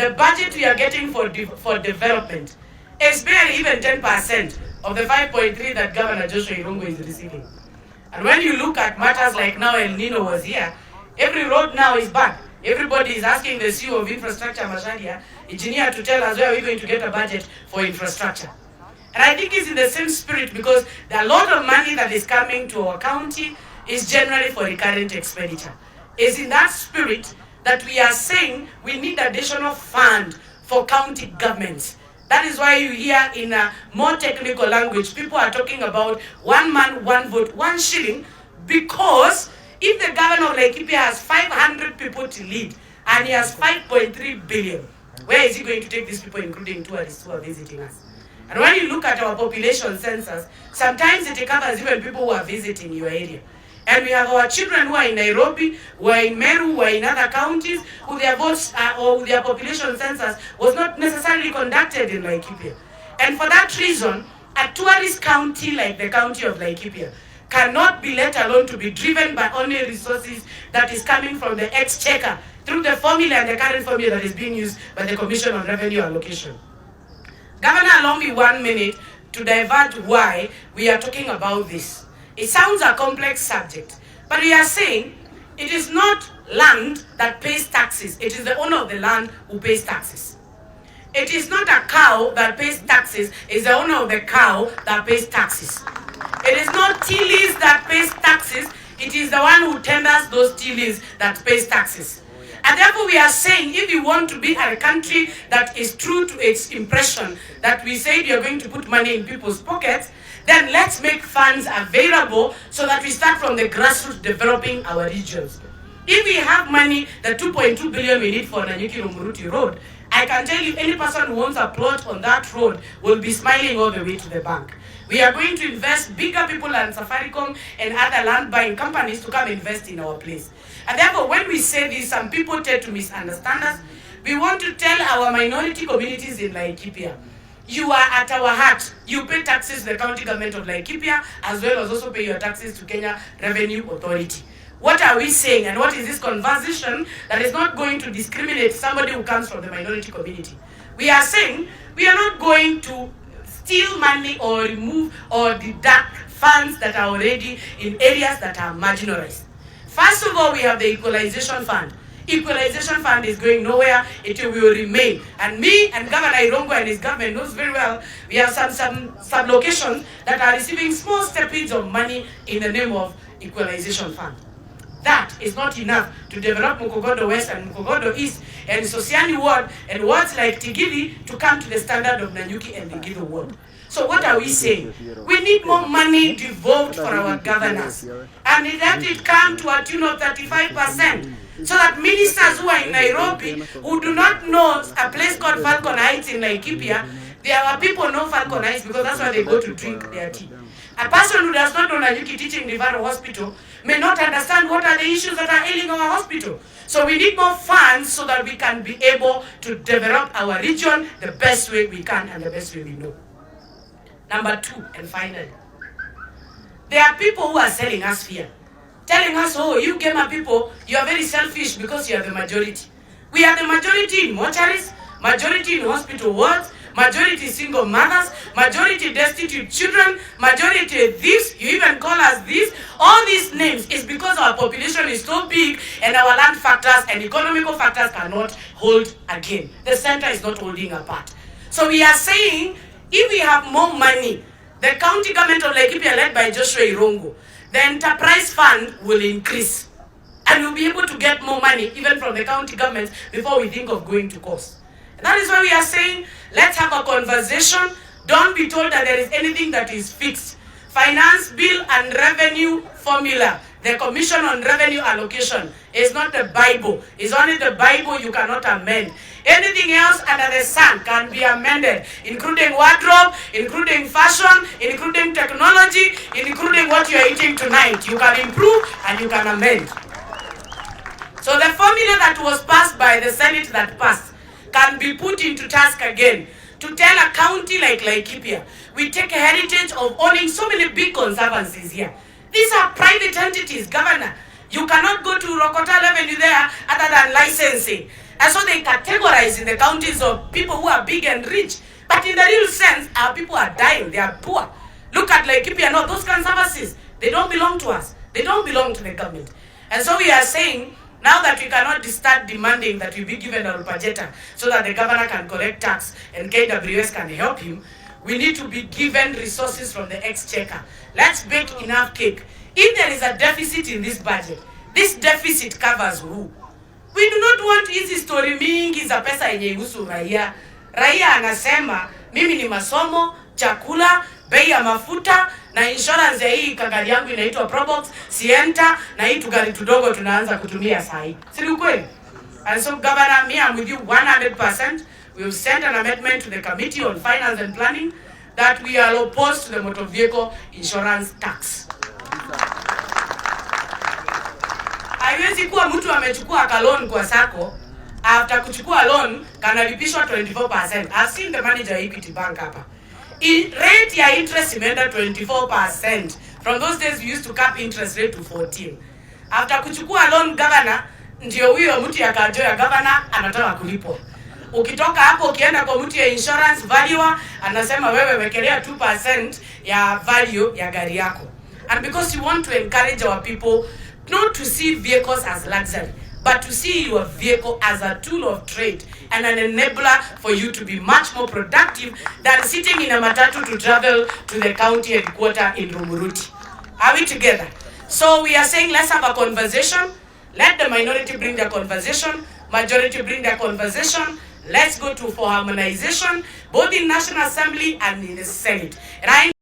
the budget we are getting for development is barely even 10% of the 5.3 that Governor Joshua Irungu is receiving. And when you look at matters like now El Nino was here, every road now is bad. Everybody is asking the CEO of Infrastructure, Masharia, engineer, to tell us where we're going to get a budget for infrastructure. And I think it's in the same spirit, because a lot of money that is coming to our county is generally for recurrent expenditure. It's in that spirit that we are saying we need additional fund for county governments. That is why you hear in a more technical language, people are talking about 1 man, 1 vote, 1 shilling, because if the governor of Laikipia has 500 people to lead and he has 5.3 billion, where is he going to take these people, including tourists who are visiting us? And when you look at our population census, sometimes it covers even people who are visiting your area. And we have our children who are in Nairobi, who are in Meru, who are in other counties, who their votes or their population census was not necessarily conducted in Laikipia. And for that reason, a tourist county like the county of Laikipia cannot be let alone to be driven by only resources that is coming from the exchequer through the formula and the current formula that is being used by the Commission on Revenue Allocation. Governor, allow me 1 minute to divert why we are talking about this. It sounds a complex subject, but we are saying it is not land that pays taxes. It is the owner of the land who pays taxes. It is not a cow that pays taxes. It's the owner of the cow that pays taxes. It is not tea leaves that pays taxes. It is the one who tenders those tea leaves that pays taxes. And therefore we are saying, if we want to be a country that is true to its impression, that we said we are going to put money in people's pockets, then let's make funds available so that we start from the grassroots developing our regions. If we have money, the 2.2 billion we need for Nanyuki-Rumuruti Road, I can tell you any person who owns a plot on that road will be smiling all the way to the bank. We are going to invest bigger people and Safaricom and other land buying companies to come invest in our place. And therefore, when we say this, some people tend to misunderstand us. We want to tell our minority communities in Laikipia, you are at our heart. You pay taxes to the county government of Laikipia, as well as also pay your taxes to Kenya Revenue Authority. What are we saying, and what is this conversation that is not going to discriminate somebody who comes from the minority community? We are saying we are not going to steal money or remove or deduct funds that are already in areas that are marginalized. First of all, we have the equalization fund. Equalization fund is going nowhere. It will remain. And me and Governor Irungu and his government knows very well we have some locations that are receiving small steppings of money in the name of equalization fund. That is not enough to develop Mukogodo West and Mukogodo East and Sosiani Ward and wards like Tigiri to come to the standard of Nanyuki and Tigiri Ward. So what are we saying? We need more money devolved for our governors. And let it come to a tune of 35%. So that ministers who are in Nairobi, who do not know a place called Falcon Heights in Laikipia, there are people know Falcon Heights because that's where they go to drink their tea. A person who does not know Nanyuki Teaching Rivaro Hospital may not understand what are the issues that are ailing our hospital. So we need more funds so that we can be able to develop our region the best way we can and the best way we know. Number 2, and finally, there are people who are selling us fear. Telling us, oh, you Gema people, you are very selfish because you are the majority. We are the majority in mortuaries, majority in hospital wards, majority single mothers, majority destitute children, majority thieves, you even call us thieves. All these names is because our population is so big and our land factors and economical factors cannot hold again. The center is not holding apart. So we are saying, if we have more money, the county government of Laikipia led by Joshua Irungu, the enterprise fund will increase. And we'll be able to get more money even from the county governments before we think of going to cost. And that is why we are saying, let's have a conversation. Don't be told that there is anything that is fixed. Finance bill and revenue formula, the Commission on Revenue Allocation, is not the Bible. It's only the Bible you cannot amend. Anything else under the sun can be amended, including wardrobe, including fashion, including technology, including what you are eating tonight. You can improve and you can amend. So the formula that was passed by the Senate that passed can be put into task again. To tell a county like Laikipia, we take a heritage of owning so many big conservancies here. These are private entities, Governor. You cannot go to Rokota Avenue there other than licensing. And so they categorize in the counties of people who are big and rich. But in the real sense, our people are dying. They are poor. Look at Laikipia and all those conservancies. They don't belong to us. They don't belong to the government. And so we are saying, now that we cannot start demanding that we be given a budget so that the governor can collect tax and KWS can help him, we need to be given resources from the exchequer. Let's bake enough cake. If there is a deficit in this budget, this deficit covers who? We do not want hizi story mingi za pesa yenye ihusu raia. Raia anasema, mimi ni masomo, chakula, bei ya mafuta, na insurance ya hii kagari yangu inaitwa Probox, Sienta, na hii tugari tudogo tunaanza kutumia saa hii. Si ukweli? And so, Governor, me, I'm with you 100%. We will send an amendment to the Committee on Finance and Planning that we are opposed to the motor vehicle insurance tax. Haiwezi kuwa mtu amechukua loan kwa sako, after kuchukua loan kanalipishwa 24%. I've seen the manager Equity Bank hapa. Rate ya interest imeenda 24%. From those days we used to cap interest rate to 14. After kuchukua loan governor, ndio huyo mtu ya kajo ya governor anataka kulipwa. Ukitoka hapo ukienda kwa mtu ya insurance valuer anasema wewe wekelea 2% ya value ya gari yako. And because you want to encourage our people not to see vehicles as luxury, but to see your vehicle as a tool of trade and an enabler for you to be much more productive than sitting in a matatu to travel to the county headquarters in Rumuruti. Are we together? So we are saying let's have a conversation. Let the minority bring their conversation, majority bring their conversation. Let's go for harmonization, both in National Assembly and in the Senate. And